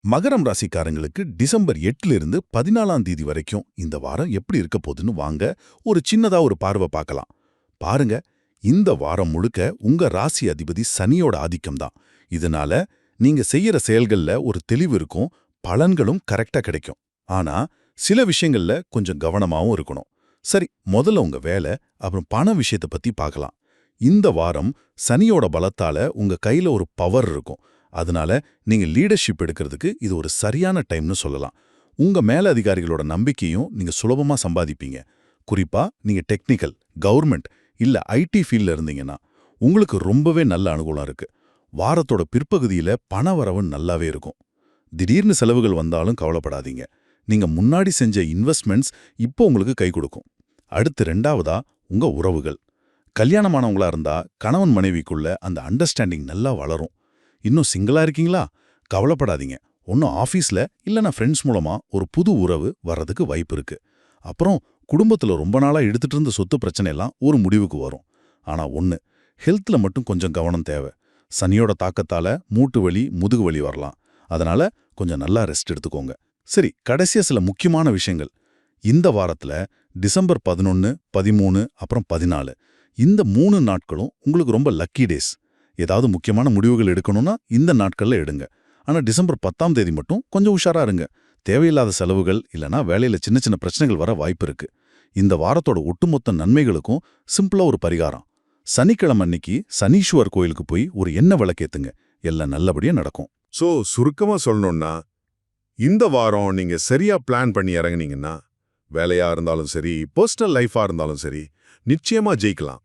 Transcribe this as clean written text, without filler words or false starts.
மகரம் ராசிக்காரங்களுக்கு டிசம்பர் 8ல இருந்து 14ஆம் தேதி வரைக்கும் இந்த வாரம் எப்படி இருக்க போகுதுன்னு வாங்க ஒரு சின்னதா ஒரு பார்வை பார்க்கலாம். பாருங்க, இந்த வாரம் முழுக்க உங்க ராசி அதிபதி சனியோட ஆதிக்கம் தான். இதனால நீங்க செய்யற செயல்கள்ல ஒரு தெளிவு இருக்கும், பலன்களும் கரெக்டா கிடைக்கும். ஆனா சில விஷயங்கள்ல கொஞ்சம் கவனமாவும் இருக்கணும். சரி, முதல்ல உங்க வேலை அப்புறம் பண விஷயத்தை பத்தி பார்க்கலாம். இந்த வாரம் சனியோட பலத்தால உங்க கையில ஒரு பவர் இருக்கும். அதனால நீங்க லீடர்ஷிப் எடுக்கிறதுக்கு இது ஒரு சரியான டைம்னு சொல்லலாம். உங்க மேல அதிகாரிகளோட நம்பிக்கையும் நீங்க சுலபமா சம்பாதிப்பீங்க. குறிப்பா நீங்க டெக்னிக்கல், கவர்மெண்ட் இல்ல ஐடி ஃபீல்ட்ல இருந்தீங்கன்னா உங்களுக்கு ரொம்பவே நல்ல அனுகூலம் இருக்கு. வாரத்தோட பிற்பகுதியில பண வரவு நல்லாவே இருக்கும். திடீர்னு செலவுகள் வந்தாலும் கவலைப்படாதீங்க. நீங்க முன்னாடி செஞ்ச இன்வெஸ்ட்மெண்ட்ஸ் இப்போ உங்களுக்கு கை கொடுக்கும். அடுத்து ரெண்டாவதா உங்க உறவுகள். கல்யாணமானவங்களா இருந்தா கணவன் மனைவிக்குள்ள அந்த அண்டர்ஸ்டாண்டிங் நல்லா வளரும். இன்னும் சிங்கிளா இருக்கீங்களா? கவலைப்படாதீங்க. ஒன்னும் ஆஃபீஸ்ல இல்லனா ஃப்ரெண்ட்ஸ் மூலமா ஒரு புது உறவு வர்றதுக்கு வாய்ப்பு இருக்கு. அப்புறம் குடும்பத்துல ரொம்ப நாளா எடுத்துட்டு இருந்த சொத்து பிரச்சனை எல்லாம் ஒரு முடிவுக்கு வரும். ஆனா ஒண்ணு, ஹெல்த்ல மட்டும் கொஞ்சம் கவனம் தேவை. சனியோட தாக்கத்தால மூட்டு வலி, முதுகு வலி வரலாம். அதனால கொஞ்சம் நல்லா ரெஸ்ட் எடுத்துக்கோங்க. சரி, கடைசியா சில முக்கியமான விஷயங்கள். இந்த வாரத்துல டிசம்பர் 11, 13 அப்புறம் 14 இந்த 3 நாட்களும் உங்களுக்கு ரொம்ப லக்கி டேஸ். ஏதாவது முக்கியமான முடிவுகள் எடுக்கணும்னா இந்த நாட்கள்ல எடுங்க. ஆனா டிசம்பர் 10ஆம் தேதி மட்டும் கொஞ்சம் உஷாரா இருங்க. தேவையில்லாத செலவுகள் இல்லனா வேலையில சின்ன சின்ன பிரச்சனைகள் வர வாய்ப்பு இருக்கு. இந்த வாரத்தோட ஒட்டுமொத்த நன்மைகளுக்கும் சிம்பிளா ஒரு பரிகாரம். சனிக்கிழமை அன்னைக்கு சனீஸ்வர் கோயிலுக்கு போய் ஒரு எண்ணெய் விளக்கேத்துங்க. எல்லாம் நல்லபடியா நடக்கும். சுருக்கமா சொல்லணும்னா, இந்த வாரம் நீங்க சரியா பிளான் பண்ணி இறங்குனீங்கன்னா, வேலையா இருந்தாலும் சரி, பர்சனல் லைஃபா இருந்தாலும் சரி, நிச்சயமா ஜெயிக்கலாம்.